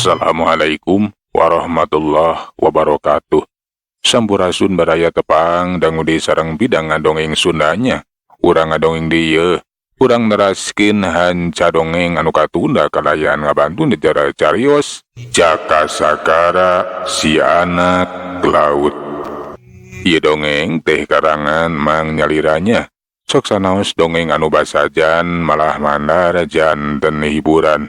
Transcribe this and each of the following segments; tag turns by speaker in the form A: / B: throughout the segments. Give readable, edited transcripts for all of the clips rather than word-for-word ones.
A: Assalamualaikum warahmatullahi wabarakatuh. Sampurasun baraya tepang dangudi sareng bidang ngadongeng Sundanya. Urang ngadongeng dieu, urang neraskeun hanca dongeng anu katunda kalayan ngabantu negara carios Jaka Sagara si anak laut. Ieu dongeng teh karangan Mang Nyaliranya. Sok sanaos dongeng anu basajan malah mandar janten hiburan.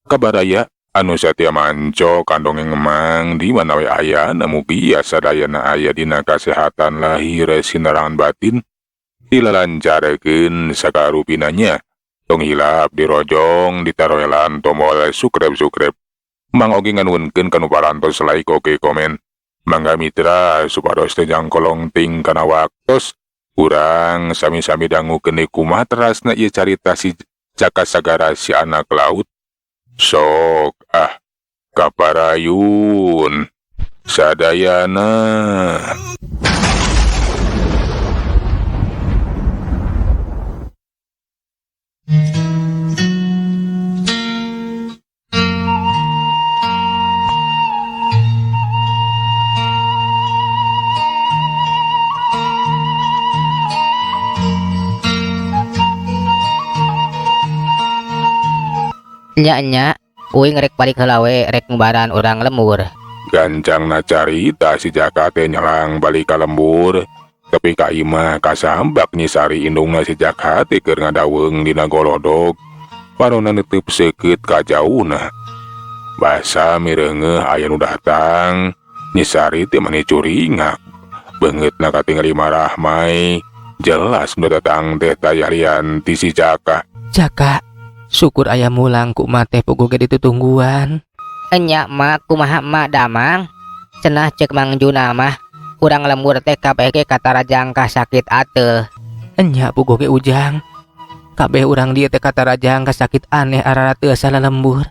A: Kabaraya anu satya manco kandongeng Mang di mana we aya namu biasa dayana aya dina kasehatan lahir sinerangan batin dilalancarekeun sakarupinanya. Tong hilap dirojong ditaroelan tombol subscribe. Mang oge nganuhunkeun kanu parantos like oge komen. Mangga mitra supados teh jangkolong ting kana waktos urang sami-sami dangukeun deui kumaha terasna ieu carita si Jaka Sagara si anak laut. Sok kaparayun sadayana.
B: Nya uing rek balik heula we rek ngubaran urang lembur.
A: Gancangna carita si Jaka teh nyelang balik ka lembur. Tapi ka imah kasambak nyisari indungna si Jaka teh keur ngadaweung dina golodog. Parona neuteub seukeut ka jauhna. Basa mireungeuh aya nu datang. Nyisari teh mani curingak. Beungeutna katingali marah mai. Jelas nu datang teh tayarian ti si Jaka.
C: Jaka, syukur aya mulang ku mah teh puguh ge ditutungguan.
B: Enya mah kumaha mah damang. Cenah ceuk Mang Juna mah urang lembur teh kabeh ge katarajang kasakit ateul.
C: Enya puguh ge ujang. Kabeh urang dieu teh katarajang kasakit aneh arara teu salah lembur.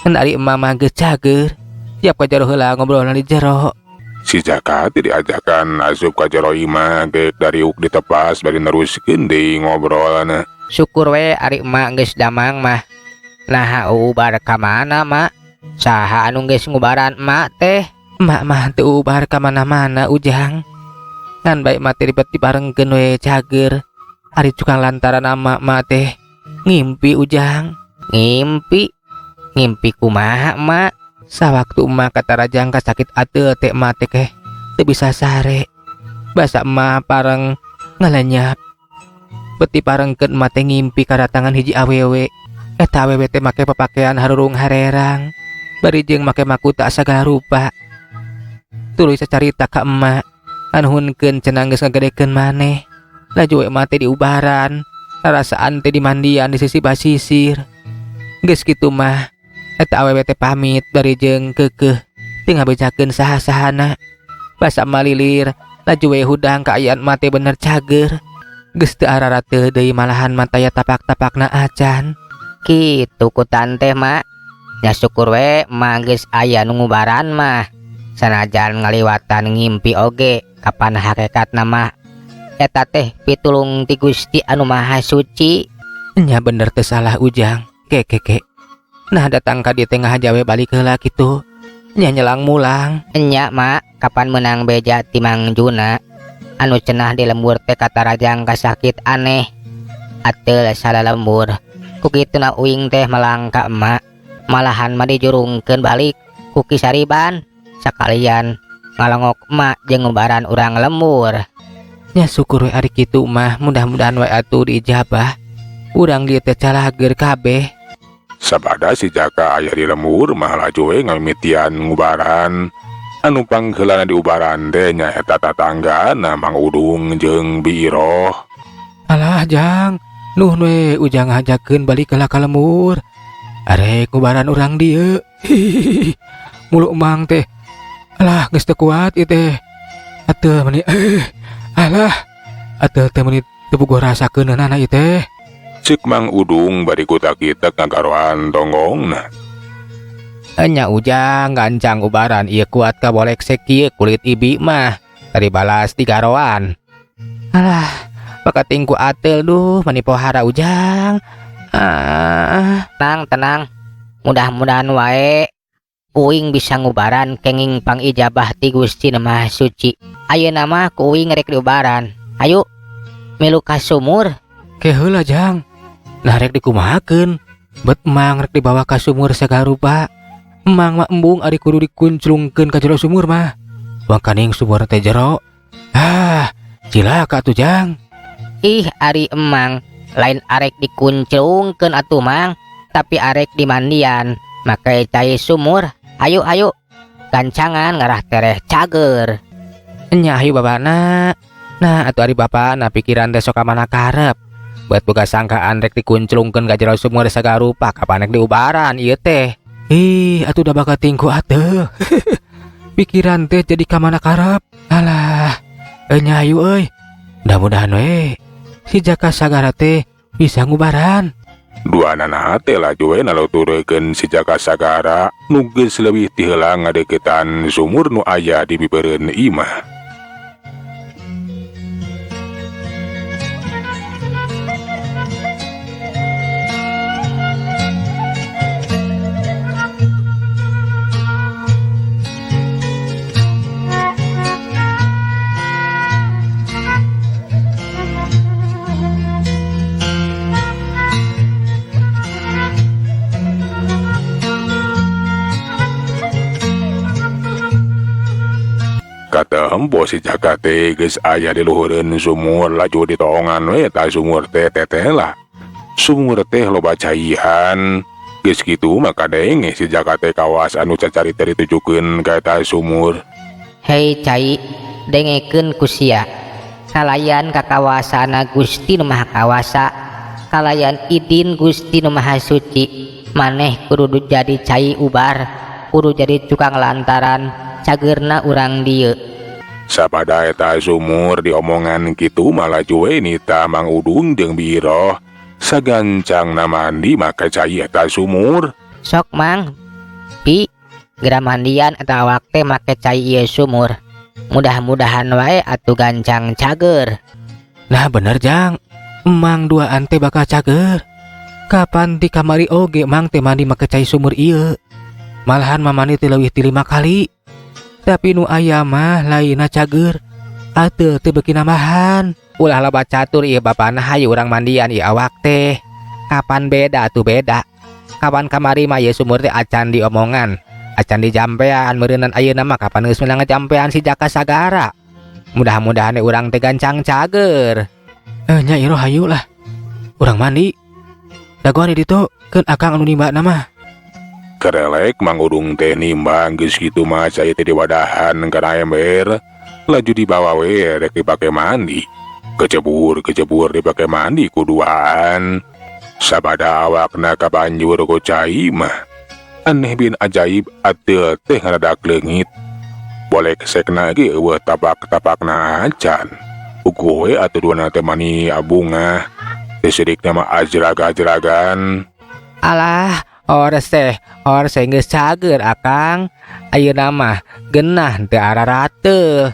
C: Ari emah mah geus cager. Tiap ka jero heula ngobrolna di jero.
A: Si Jaka teh diajakan asup ka jero imah geuk dariuk ditepas bari neruskeun deui ngobrolna.
B: Syukur we ari emak geus damang mah. Nah ubar ka mana mak? Saha anu geus ngubaran emak teh?
C: Emak mah teu ubar ka mana-mana ujang. Ngan bae mah teh ribet dibarengkeun we cager. Ari cukang lantaran emak teh ngimpi ujang.
B: Ngimpi? Ngimpi kumaha emak?
C: Sawaktu emak katarajang kasakit ateul teh emak teh teu bisa sare. Basa emak pareng ngalenyap. Beti parengkeun emak teh ngimpi kadatangan hiji awewe. Eta awewe teh make papakean harurung harerang. Bari jeung make mahkota sagala rupa. Tuluy sacarita ka emak. Anuhunkeun cenah geus ngagedekeun maneh. Laju we emak teh diubaran. Rarasaan teh dimandian di sisi basisir. Geus kitu mah eta awewe teh pamit bari jeung keukeuh teu ngabejakeun saha-sahana. Basa emak lilir. Laju we hudang kaayaan emak teh bener cager. Geus teu arara teu deui malahan mataya tapak-tapakna acan.
B: Kitu ku tante mak. Ya syukur we emak geus aya nu ngubaran mah. Sanajan ngaliwatan ngimpi oge kapan hakikatna mah eta teh pitulung ti Gusti anu Maha Suci.
C: Nya bener teu salah ujang. Keke. Nah datang ka dieu teh ngahaja we balik heula kitu. Nya nyelang mulang.
B: Enya mak kapan menang beja ti Mang Juna. Anu cenah di lembur teh katarajang kasakit aneh ateul salah lembur. Ku kituna uing teh melang ka emak. Malahan mah dijurungkeun balik ku Kisariban sakalian ngalongok emak jeung ngubaran urang lembur.
C: Nya syukur we ari kitu mah mudah-mudahan we atuh diijabah. Urang dieu teh calahager kabeh.
A: Sabada si Jaka aya di lembur mah laju we ngamimitian ngubaran. Anu pangheulana diubaran teh nyaeta tatanggana Mang Udung jeung Bi Iroh.
C: Alah jang, nuhun we ujang ngajakeun balik heula ka lembur. Arek ngubaran urang dieu. Mulu emang teh. Alah geus teu kuat ieu teh. Atuh meuni alah. Atuh teh meuni teu boga rasakeunana ieu teh.
A: Ceuk Mang Udung bari kutak-kitak ngagaroan tonggongna.
C: Enya ujang gancang ubaran ieu kuat ka bolek sekieu kulit ibi mah tadi balas digaroan. Alah pakatingku ateul duh mani pohara ujang.
B: Tenang mudah-mudahan wae uing bisa ngubaran kenging pangijabah ti Gusti Nu Maha Suci. Ayeuna mah ku uing rek diubaran. Ayo milu ka sumur.
C: Ke heula Jang. Nah rek dikumahakeun. Bet emang rek dibawa ka sumur sagarupa. Emang mah embung ari kudu dikunclungkeun ka jero sumur mah. Wakaning sumur teh jero. Cilaka tuh Jang.
B: Ih ari emang lain arek dikunclungkeun atuh Mang, tapi arek dimandian make cai sumur. Ayo gancangan ngarah tereh cager.
C: Nya hayu babana. Nah atuh ari bapana pikiran teh sok ka mana karep. Buat boga sangkaan rek dikunclungkeun ka jero sumur sagarupa kapan rek diubaran ieu teh. Ih atuh da bakal tingku atuh. Pikiran teh jadi ka mana karep. Alah, nya hayu euy. Mudah-mudahan we si Jaka Sagara teh bisa ngubaran.
A: Dua anak teh laju we naloturekeun si Jaka Sagara nu geus leuwih ti heula ngadeukeutan sumur nu aya di bibeureun imah. Kata hempo si Jaka teh geus aya di luhureun sumur laju ditoongan we ta sumur teh tetelah. Sumur teh loba caian. Geus kitu maka denge si Jaka teh kawas anu cacarita ditujukeun ka eta sumur.
B: Hei cai, dengekeun ku sia. Kalayan kakawasana Gusti Nu Maha Kawasa, kalayan idin Gusti Nu Maha Suci, maneh kudu jadi cai ubar, kudu jadi tukang lantaran cagerna urang dieu.
A: Sabada eta sumur diomongan kitu malah juwe nita Mang Udung jeung Biroh sagancang mandi make cai eta sumur.
B: Sok Mang, Pi, geura mandian eta awak teh make cai ieu sumur. Mudah-mudahan wae atuh gancang cager.
C: Nah bener Jang. Emang duaan teh bakal cager. Kapan di kamari oge Mang teh mandi make cai sumur ieu. Malahan mamani teh leuwih ti 5 kali. Tapi nu aya mah lainna cager. Atuh teu beuki nambahan. Ulah loba catur ieu bapana hayu urang mandian ieu awak teh. Kapan beda atuh beda. Kapan kamari mah ieu sumur teh acan diomongan. Acan dijampean meureunan ayeuna mah kapan geus meunang ngajampean si Jaka Sagara. Mudah-mudahan urang teh gancang cager. Nya iroh hayu lah. Urang mandi. Dagoan di ditu keun akang anu nimbana mah.
A: Kerelek Mang Udung teh nimbang geus kitu mah cai teh diwadahan kana ember, laju dibawa we rek dipake mandi. Kecebur dipake mandi kuduaan. Sabada awakna ka banjur ku cai mah. Aneh bin ajaib atuh teh ngaradak leungit. Boleh kesekna ge eueuh tapak-tapakna acan. Uku we atuh duana teh mani abungah. Teh sedikna mah ajrag-ajragan.
C: Alah, ores geus cager akang. Ayeuna mah genah teu ararateuh.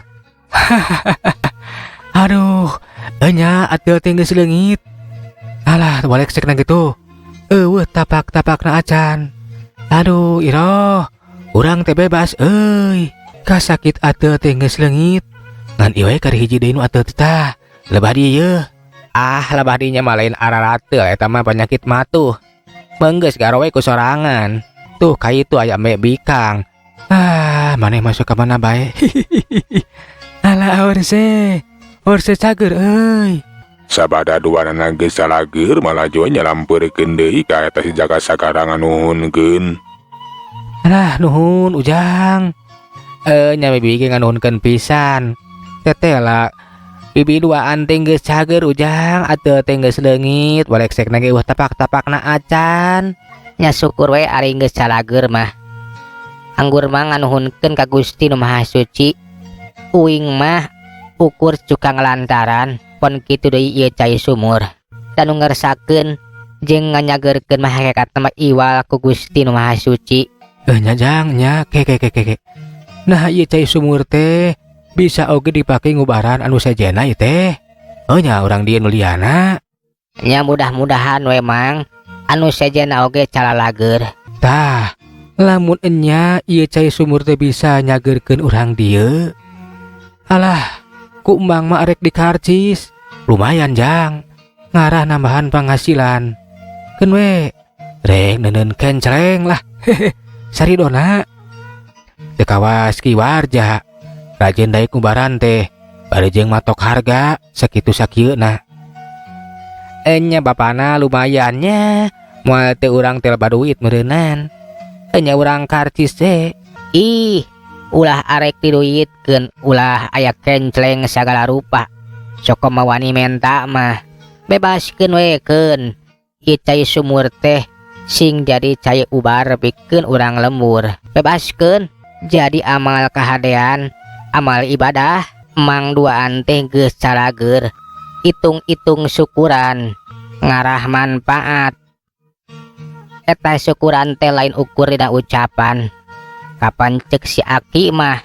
C: Aduh, nya atuh teh geus leungit. Alah, boleh kesekna gitu. Eueuh tapak-tapakna acan. Aduh, iroh, urang teh bebas euy. Kasakit atuh teh geus leungit. Ngan ieu we kari hiji deui nu atuh teh. Lebah dieu. Lebah dinya mah lain ararateuh eta mah penyakit matuh. Menggeus garowe ku sorangan. Tuh ka itu aya me bikang. Maneh masuk ka mana bae. Alah orse cager euy.
A: Sabada duanana geus salager malah joe nyalampeurkeun deui ka eta si Jaka Sagara nganuhunkeun.
C: Alah nuhun Ujang. Nya bibi ge nganuhunkeun pisan. Teteh lah bibi duaan teh geus cager Ujang, atuh teh geus leungit, boleh sekna ge eueuh tapak-tapakna acan.
B: Nya syukur we ari geus calager mah. Anggur mah nganuhunkeun ka Gusti Nu Maha Suci. Uing mah ukur cukang lantaran pon kitu deui ieu cai sumur. Dan nu ngeresakeun jeung nganyageurkeun mah hakikatna mah iwal ku Gusti Nu Maha Suci.
C: Nya Jang, nya ke. Nah ieu cai sumur teh bisa oge dipake ngubaran anu sajena ieu teh. Nya urang dieu nu liana.
B: Nya mudah-mudahan we Mang anu sajena oge calalager.
C: Tah, Lamun enya ieu cai sumur teh bisa nyageurkeun urang dieu. Alah, ku embang mah arek dikarcis. Lumayan jang, ngarah nambahan penghasilan. Keun we, rek neuneun kencreng lah. Saridona. Teu kawas kiwarja. Rajeun daek kubaran teh, bari jeung matok harga sakitu sakieuna. Enya bapana lumayannya, moal teu urang teh loba duit meureunan. Enya urang karcis teh.
B: Ih, ulah arek diduitkeun, ulah aya kencleng sagala rupa. Sok mawani menta mah bebaskeun we keun. Ieu cai sumur teh sing jadi cai ubar pikeun urang lembur. Bebaskeun jadi amal kahadean, amal ibadah. Mang duaan teh geus carager, itung-itung syukuran, ngarah manfaat. Eta syukuran teh lain ukur dina ucapan. Kapan cek si Aki mah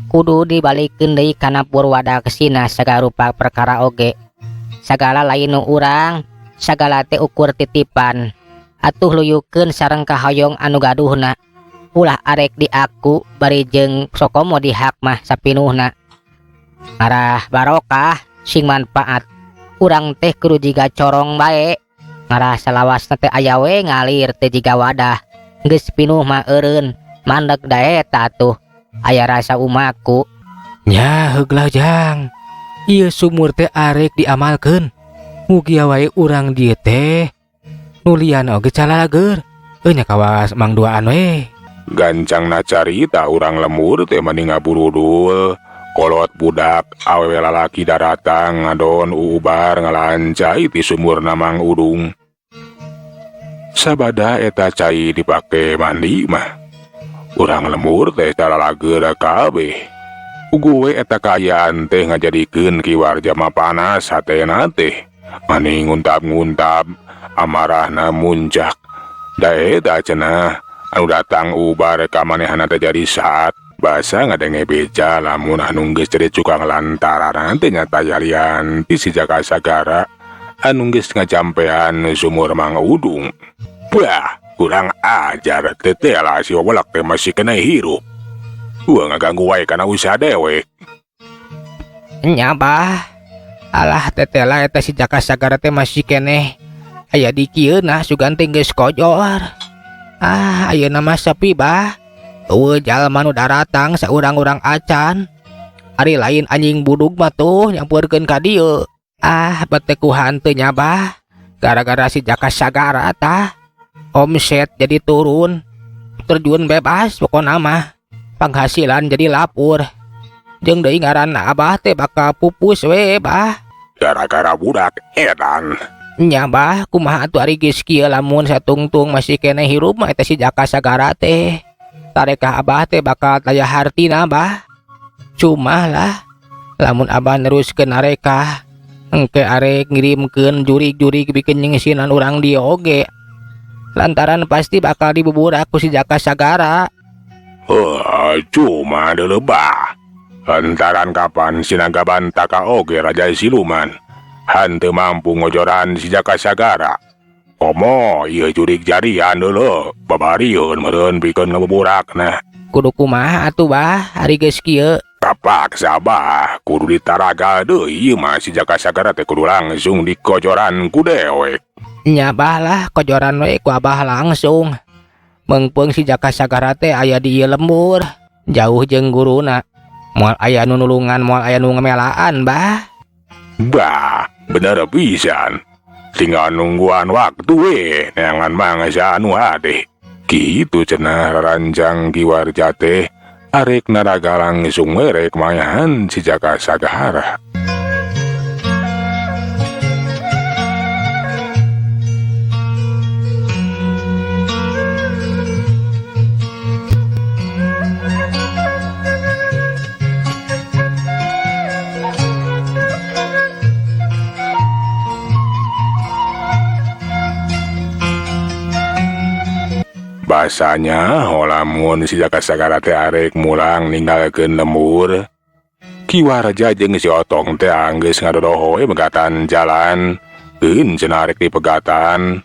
B: kudu dibalikeun deui kana purwadaksina sagala rupa perkara oge. Sagala lain nu urang, sagala teh ukur titipan. Atuh luyukeun sareng kahoyong anu gaduhna. Ulah arek di aku bari jeung sokomo di hak mah sapinuhna. Arah barokah sing manfaat. Urang teh kudu jiga corong bae. Ngarah salawasna teh aya we ngalir teh jiga wadah. Geus pinuh mah eureun, mandeg da eta atuh. Aya rasa umaku.
C: Nya heuglah jang. Ieu sumur teh arek diamalkeun. Mugi wae urang dieu teh nulian oge calalager. Nya kawas mang duaan we.
A: Gancangna carita urang lemur teh mani ngaburudul. Kolot budak awewe lalaki daratang ngadon ubar ngalancai ti sumur namang udung. Sabada eta cai dipake mandi mah. Urang lemur teh calalager kabeh. Ugue eta kaayaan teh ngajadikeun kiwarja mah panas hatena teh. Mani nguntap-nguntap, amarahna muncak. Da eta cenah anu datang ubar ka manehna teh jadi saat. Basa ngadenge beja lamun anu geus jadi cukang lantaran teh nyata yalian ti si Jaka Sagara anu geus ngajampean sumur Mang Udung. Bah, kurang ajar teh lah si Wawalak teh masih kena hirup. Gua ngaganggu wae kana usaha dewek.
C: Nya bah. Alah tetela eta si Jaka Sagara teh masih keneh aya di kieuna sugan teh geus kojor. Ayeuna mah sepi bah. Eueuh jalma nu daratang saurang-urang acan. Ari lain anjing budug mah tuh nyampeurkeun ka dieu. Bete ku hanteu nya bah. Gara-gara si Jaka Sagara tah. Omset jadi turun. Terjun bebas pokona mah. Penghasilan jadi lapur. Jeung deui ngaranna abah teh bakal pupus we bah.
A: Gara-gara budak edan.
C: Nya bah, kumaha atuh ari geus kieu lamun satungtung masih keneh hirup mah eta si Jaka Sagara teh. Tarekah abah teh bakal taya hartina bah. Cuma lah lamun abah neruskeun arekah engke arek ngirimkeun jurig-jurig bikin nyengsinan urang dieu oge. Lantaran pasti bakal dibuburak ku si Jaka Sagara.
A: Cuma deuleu bah. Lantaran kapan sinaga bantaka oge Raja Siluman hanteu mampu ngojoran si Jaka Sagara. Komo ieu jurig jarian deuleu babarieun meureun pikeun ngabuburakna.
C: Kudu kumaha atuh bah ari geus kieu?
A: Kapaksa bah kudu ditaraga deui ieu mah si Jaka Sagara teh kudu langsung dikojoran ku dewek.
C: Nya bah lah kojoran we ku abah langsung. Meungpeung si Jaka Sagara teh aya di ieu lembur, jauh jeung guruna. Moal aya nu nulungan, moal aya nu ngamelaan bah.
A: Bah, bener pisan. Tinggal nungguan waktu we neangan mangsa anu hade. Kitu cenah raranjang kiwarja teh arek naraga langsung merek mayan si Jaka Sagara. Basanya lamun si Jaka Sagara teh arek mulang ninggalkeun lembur. Kiwarja jeung si Otong teh anggeus ngadodoho we megatan jalan. Eun cenah arek di pegatan.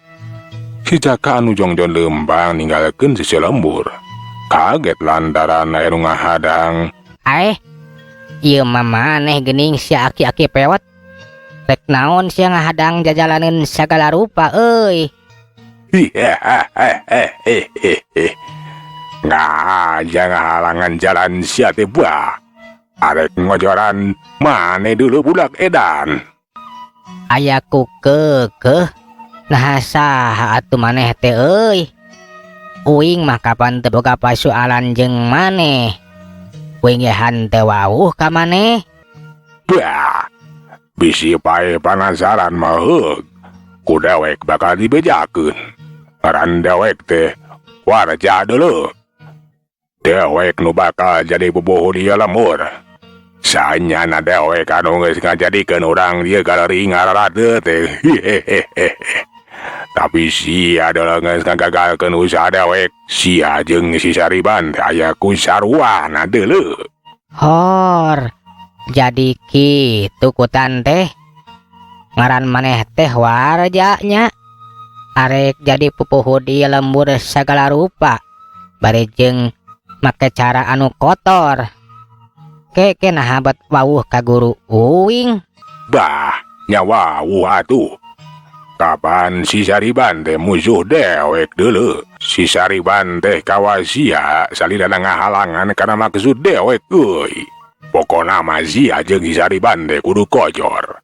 A: Si Jaka anu jongjon lembang ninggalkeun si lembur. kaget lantaran aya nu ngahadang.
B: Ieu mah maneh geuning si aki-aki pewet. Rek naon sia ngahadang jajalaneun sagala rupa euy.
A: Ngajak ngahalangan jalan sia teh bah. Arek ngojoran maneh dulu budak edan.
B: Aya ku keukeuh. Nah saha atuh maneh teh euy. Uing mah kapan teu boga pasoalan jeung maneh. Uing yahan teu wawuh ka maneh.
A: Bah, bisi pae panasaran mah heug. Ku dewek bakal dibejakeun. Ngaran dewek teh Warja dulu. Dewek nu bakal jadi boboh di lemur. Sanyana dewek anu geus ngajadikeun urang ieu galeri ngaradeu teh. Tapi sia adalah geus ngagagalkeun usaha dewek. Sia jeung si Sariban teh aya ku sarwana deuleu.
B: Hor. Jadi kitu kutan teh. Ngaran maneh teh Warja nya. Arek jadi pupuh di lembur sagala rupa. Bari jeung make cara anu kotor. Keke nahabat wawuh ka guru uing.
A: Bah, nyawawuh atuh. Kapan si Sariban teh musuh dewek dulu. Si Sariban teh kawasia salidana ngahalangan karena maksud dewek euy. Pokona mah sia jeung si Sariban teh kudu kojor.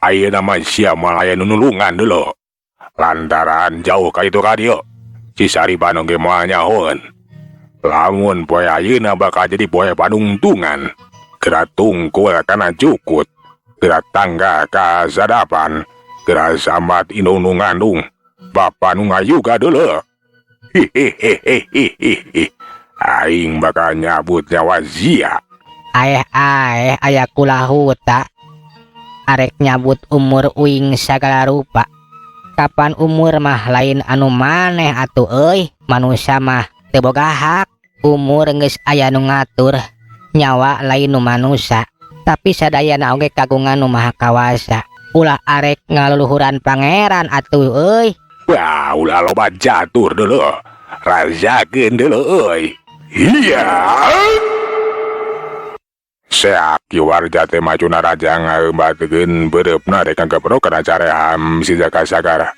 A: Ayeuna mah sia malaya nulungan dulu. Lantaran jauh ka itu radio. Si Sariban oge moal nyahoeun. Lamun poe ayeuna bakal jadi poe panungtungan. Geura tungkul kana cukut. Geura tangga ka sadapan. Geura sambat indung nu ngandung. Bapa nu ngayuga dulu. Aing bakal nyabut nyawa sia.
B: Aya kulahuta. Arek nyabut umur uing sagala rupa. Kapan umur mah lain anu maneh atuh euy. Manusia mah teu boga hak. Umur geus aya nu ngatur. Nyawa lain nu manusia. Tapi sadayana oge kagungan nu maha kawasa. Ulah arek ngaluluhuran pangeran atuh euy.
A: Wah, ulah loba jatur dulu. Rajakeun dulu euy. Iya. Seak Warja teh majuna raja ngaeumbateun beureupna rek ngagapro kana caream si Jaka Sagara.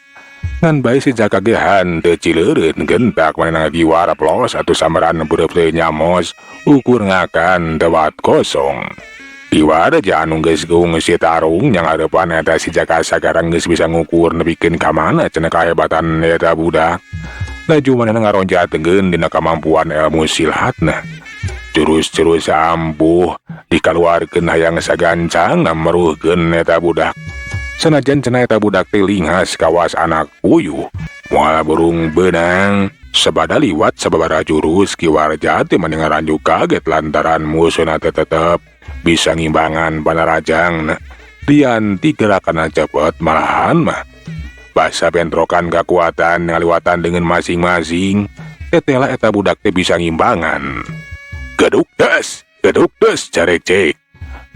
A: Ngan bae si Jaka ge henteu cileureun gentak manehna diwara plos atuh sameran beureum teh nyamos ukur ngakan tewat kosong. Warja anu geus geung si tarung yang hareupan eta si Jaka Sagara geus bisa ngukur nepikeun ka mana cenah kahebatan eta budak. Laju manehna ngaronjateun dina kamampuan ilmu silhatna. Jurus-jurus ampuh dikaluarkeun hayang sagancang meruhkeun eta budak. Sanajan cenah eta budak teh linghas kawas anak puyuh, moal burung beunang. Sabada liwat sababaraha jurus Ki Warja teh maneh ngaranjuk kaget lantaran musuhna teh tetep bisa ngimbangan panarajangna. Dianti gerakanna cepet malahan mah basa bentrokan kekuatan ngaliwatan dengan masing-masing. Tetela eta budak teh bisa ngimbangan. Geduk des, carek cek.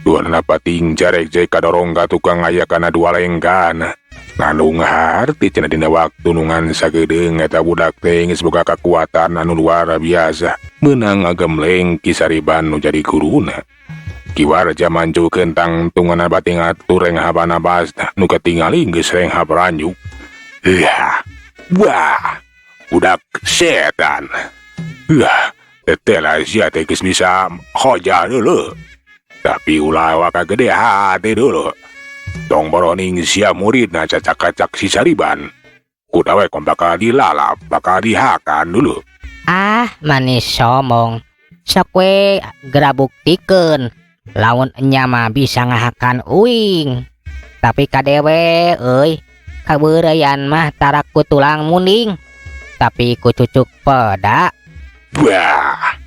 A: Duana pating carek cek kadorong ka tukang aya kana dua lenggan. Ngandung harti cenah dina waktu nungan sagedeung eta budak teh geus boga kakuatan anu luar biasa. Meunang ngagemleng Ki Sariban nu jadi guruna. Ki Warja manjukeun tangtungan bating atur reng habana basna nu katingali geus reng habranjuk. Wah, budak setan. Tetela sia teh geus bisa hoja dulu. Tapi ulah waka gede hati dulu. Tong boroning sia muridna cacak-cacak si Sariban. Kudawe kon bakal dilalap, bakal dihakan dulu.
B: Manis somong. Sok we geura buktikeun. Lamun enya mah bisa ngahakan uing. Tapi kadewe euy, kabeureyan mah tara ku tulang munding. Tapi ku cucuk peda.
A: Wah,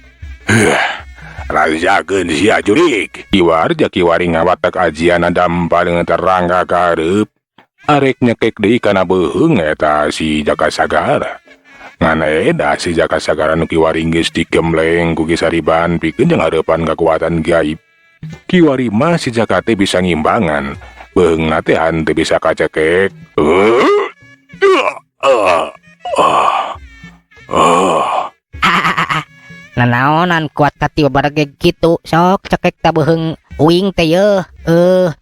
A: rajakeun sia jurig. Ki Warja kiwari ngawatak ajian dampal terangga kareup. Arek nyekek deui kana beuheung eta si Jaka Sagara. Ngana eda si Jaka Sagara nu kiwari geus digemleng ku Ki Sariban pikeun jeung hareupan kekuatan gaib. Kiwari mah si Jaka teh bisa ngimbangan. Beuheungna teh henteu bisa kacekek. Oh,
B: Nanaonan kuat kati babarage gitu sok cekek tabeuheung uing teh yeuh.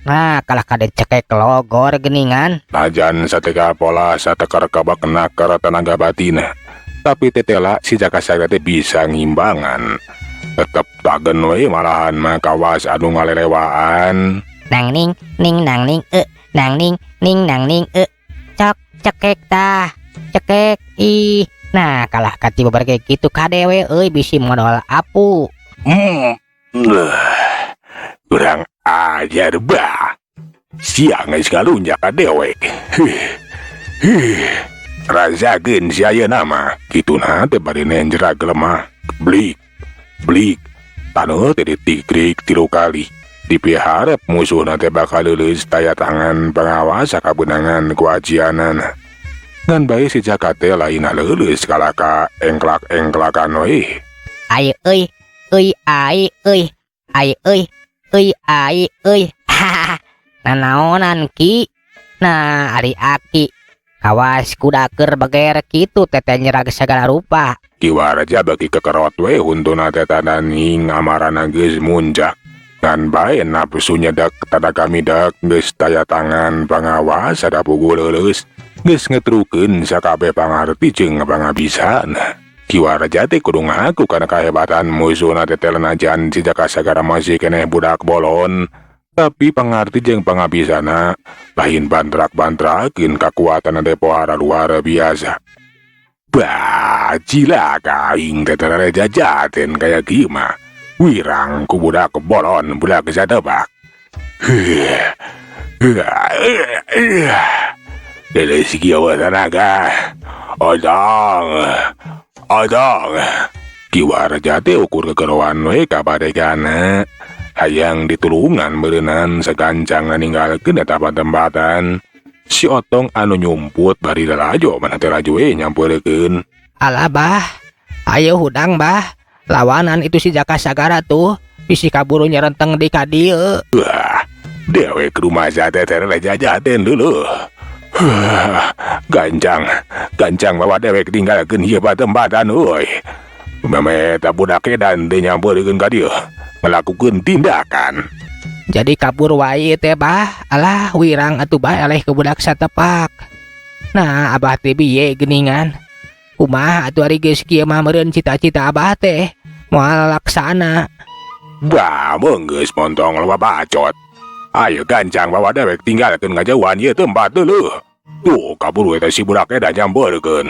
B: Nah kalah kade cekek logor geningan.
A: najan sateka pola satekar kabakna kara tenaga batina. Tapi tetela si Jaka Sakra teh bisa ngimbangan. Tetep tagen we malahan mah kawas anu ngalelewaan.
B: Nang ning nang ning nang ning nang ning cok cekek tah cekek ih. Nah kalah kati babarage gitu kadewe euy bisi modal apu.
A: Kurang ajar bah. Siang geus kalunjak ka dewek. Rasakeun si ayeuna mah kituna teh bari nenjrak lemah. Blik. Tanu teh ditikrik 3 kali. Dipiharep musuhna teh bakal leuleus daya tangan pengawas kabeunangan ku ajianana. Ngan bae si Jaka teh lain leuleus kalaka engklak-engklakan we.
B: Ai euy ai euy ai euy ai euy. Nanaonan ki. Nah ari aki kawas kuda keur beger kitu teteh nyerag segala rupa.
A: Kiwaraja bagi kekerot we huntuna teh tadaning amarana geus munjak. Ngan bae nafsu nyedak tada kami dak geus daya tangan pangawas ada pugu leuleus. Geus ngetrukeun sakabeh pangarti jeung pangabisan. Kiwaraja teh kudu ngaku kana kahebatan musuhna teh lenajan si Jaka Sagara masih keneh budak bolon. Tapi pangarti jeung pangabisana lain bantrak-bantrakeun kakuatan teh pohara luar biasa. Bah, cilaka aing teh tarareja jaten kaya kieu mah. Wirang ku budak bolon budak sadebak. Dari segi awal tenaga, odong. Kiwaraja teh ukur kekeroan we kabadegana. Hayang ditulungan berenang segancang ninggalkeun eta tempatan. Si Otong anu nyumput bari lalajo mana teh laju we nyampeurkeun.
C: Alah bah, ayo hudang bah. Lawanan itu si Jaka Sagara tuh bisi kaburu nyerenteng di kadieu.
A: Wah, dewe ke rumah jate terele jajaten dulu. Gancang bawa dewe ketinggalkeun ieu tempatan euy. Memeta budak edan teh nyampeurkeun ka dieu. Melakukan tindakan.
C: Jadi kabur wae teh bah. Alah wirang atuh bah eleh ke budak satepak. Nah abah teh biye geningan. Kumaha atuh ari geus kieu mah meureun cita-cita abah teh moal laksana.
A: Bah, geus montong loba bacot. Ayo gancang bawa dewek tinggalkeun ngajauhan ieu tempat dulu. Tuh kabur we teh si budak edan nyampeurkeun.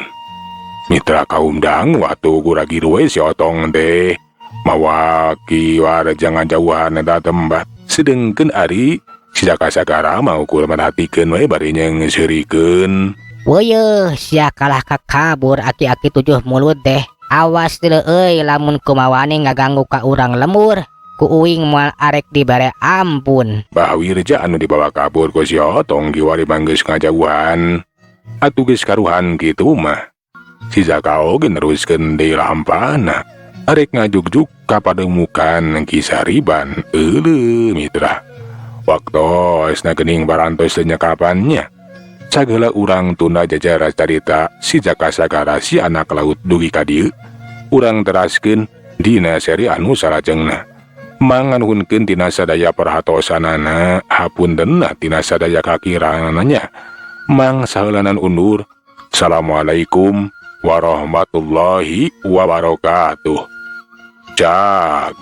A: Mitra kaum dang waktu guragiru we si Otong teh mawa kiwaraja ngajauhan eta tempat. Sedengkeun ari si Jaka Sagara mau ukur merhatikeun we bari nyeurikeun.
B: Weueuh sia kalah kabur aki-aki 7 mulut deh. Awas deuleu euy lamun kumawani ngaganggu ka urang lemur. Ku uing moal arek dibere ampun.
A: Bahwirja anu dibawa kabur ku si Otong kiwari manggeus ngajauhan. Atuh geus karuhan kitu mah. Si Jaka oge neruskeun deui lampahna. Arek ngajugjuk ka pademukan Kisariban. Euleuh mitra. Waktu esna geuning barantos nyekapannya. Sagala urang tunda jajara carita si Jaka Sagara si anak laut dugi ka dieu. Urang teraskeun dina seri anu salajengna. Manganuhunkeun tina sadaya perhatosanana hapuntenna tina sadaya kakirananya. Mang saheulanan undur. Assalamualaikum warahmatullahi wabarakatuh. Cak.